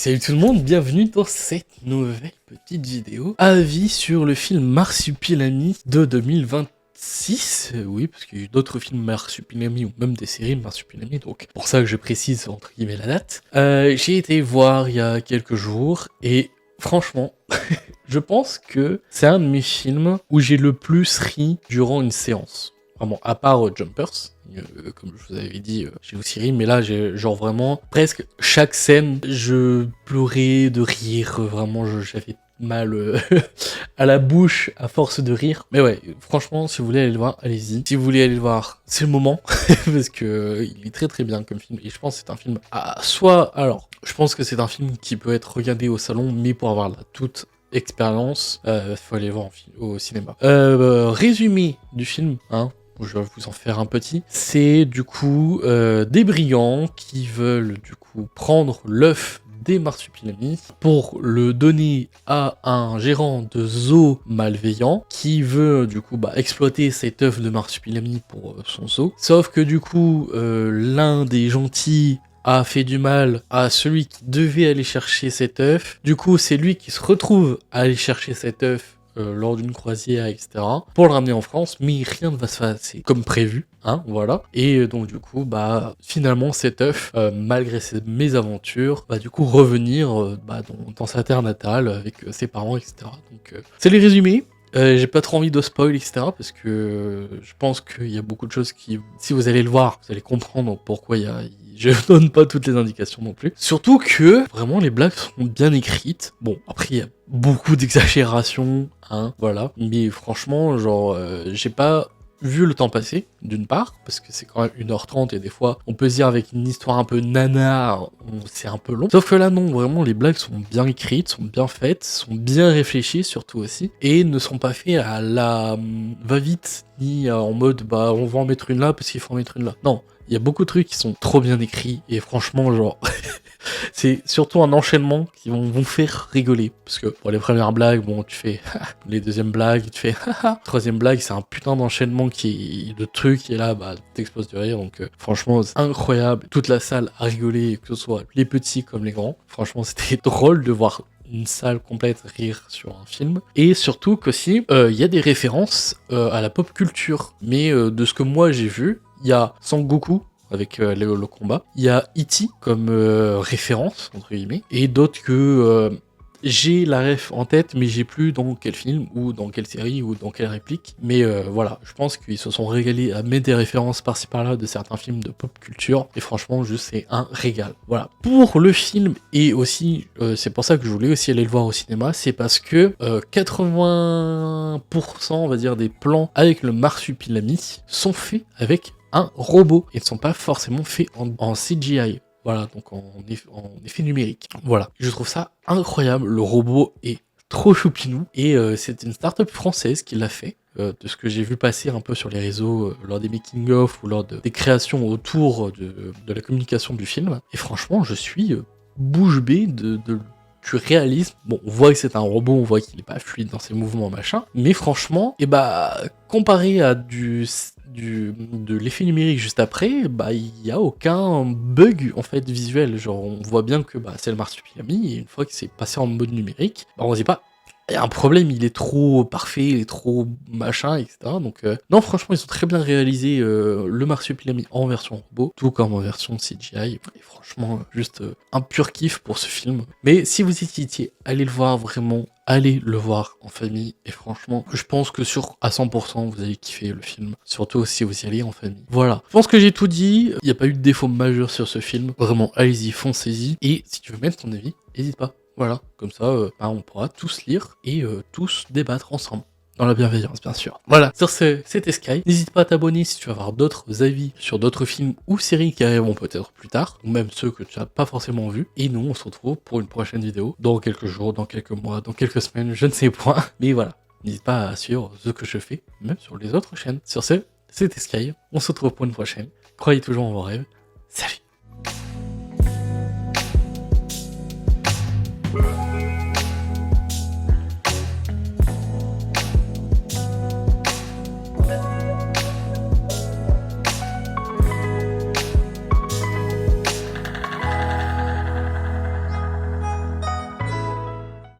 Salut tout le monde, bienvenue dans cette nouvelle petite vidéo. Avis sur le film Marsupilami de 2026. Oui, parce qu'il y a eu d'autres films Marsupilami ou même des séries Marsupilami, donc pour ça que je précise entre guillemets la date. J'ai été voir il y a quelques jours et franchement, je pense que c'est un de mes films où j'ai le plus ri durant une séance. Vraiment, à part Jumpers, comme je vous avais dit, j'ai aussi ri, mais là, j'ai genre vraiment, presque chaque scène, je pleurais de rire, vraiment, j'avais mal à la bouche à force de rire. Mais ouais, franchement, si vous voulez aller le voir, allez-y. Si vous voulez aller le voir, c'est le moment, parce que il est très très bien comme film, et je pense que c'est un film je pense que c'est un film qui peut être regardé au salon, mais pour avoir la toute expérience, faut aller voir au cinéma. Résumé du film, hein. Je vais vous en faire un petit. C'est du coup des brillants qui veulent du coup prendre l'œuf des marsupilamis pour le donner à un gérant de zoo malveillant qui veut du coup exploiter cet œuf de marsupilami pour son zoo. Sauf que du coup l'un des gentils a fait du mal à celui qui devait aller chercher cet œuf. Du coup c'est lui qui se retrouve à aller chercher cet œuf lors d'une croisière, etc., pour le ramener en France, mais rien ne va se passer comme prévu, hein, voilà. Et donc du coup, finalement, cet œuf, malgré ses mésaventures, va du coup revenir dans sa terre natale avec ses parents, etc. Donc c'est les résumés. J'ai pas trop envie de spoil, etc., parce que je pense qu'il y a beaucoup de choses qui, si vous allez le voir, vous allez comprendre pourquoi je donne pas toutes les indications non plus. Surtout que, vraiment, les blagues sont bien écrites. Bon, après, il y a beaucoup d'exagérations, hein, voilà. Mais franchement, j'ai pas vu le temps passer, d'une part, parce que c'est quand même 1h30 et des fois, on peut se dire avec une histoire un peu nanar, c'est un peu long. Sauf que là, non, vraiment, les blagues sont bien écrites, sont bien faites, sont bien réfléchies surtout aussi, et ne sont pas faits à la va-vite, ni en mode, on va en mettre une là parce qu'il faut en mettre une là. Non, il y a beaucoup de trucs qui sont trop bien écrits, et franchement, c'est surtout un enchaînement qui vont vous faire rigoler. Parce que pour les premières blagues, tu fais les deuxièmes blagues, tu fais troisième blague, c'est un putain d'enchaînement de trucs, et là, t'exploses de rire. Donc franchement, c'est incroyable. Toute la salle a rigolé, que ce soit les petits comme les grands. Franchement, c'était drôle de voir une salle complète rire sur un film. Et surtout qu'aussi, il y a des références à la pop culture. Mais de ce que moi j'ai vu, il y a Sangoku, avec le combat. Il y a E.T. comme référence, entre guillemets, et d'autres que j'ai la ref en tête, mais j'ai plus dans quel film, ou dans quelle série, ou dans quelle réplique. Mais voilà, je pense qu'ils se sont régalés à mettre des références par-ci par-là de certains films de pop culture, et franchement, juste c'est un régal. Voilà. Pour le film, et aussi, c'est pour ça que je voulais aussi aller le voir au cinéma, c'est parce que 80%, on va dire, des plans avec le marsupilami sont faits avec un robot et ne sont pas forcément faits en CGI. Voilà, donc en effet numérique. Voilà, je trouve ça incroyable. Le robot est trop choupinou et c'est une start-up française qui l'a fait. De ce que j'ai vu passer un peu sur les réseaux lors des making-of ou lors des créations autour de la communication du film. Et franchement, je suis bouche bée du réalisme. Bon, on voit que c'est un robot, on voit qu'il est pas fluide dans ses mouvements, machin. Mais franchement, comparé à de l'effet numérique juste après, il y a aucun bug en fait visuel. Genre, on voit bien que c'est le marsupilami, et une fois que c'est passé en mode numérique, on se dit pas, il y a un problème, il est trop parfait, il est trop machin, etc. Donc, non, franchement, ils ont très bien réalisé le marsupilami en version robot, tout comme en version CGI. Et franchement, juste un pur kiff pour ce film. Mais si vous hésitiez, allez le voir vraiment. Allez le voir en famille, et franchement, je pense que à 100%, vous allez kiffer le film, surtout si vous y allez en famille. Voilà, je pense que j'ai tout dit, il n'y a pas eu de défaut majeur sur ce film, vraiment, allez-y, foncez-y, et si tu veux mettre ton avis, n'hésite pas. Voilà, comme ça, on pourra tous lire et tous débattre ensemble. Dans la bienveillance, bien sûr. Voilà, sur ce, c'était Sky. N'hésite pas à t'abonner si tu veux avoir d'autres avis sur d'autres films ou séries qui arriveront peut-être plus tard, ou même ceux que tu n'as pas forcément vus. Et nous, on se retrouve pour une prochaine vidéo, dans quelques jours, dans quelques mois, dans quelques semaines, je ne sais point. Mais voilà, n'hésite pas à suivre ce que je fais, même sur les autres chaînes. Sur ce, c'était Sky. On se retrouve pour une prochaine. Croyez toujours en vos rêves. Salut!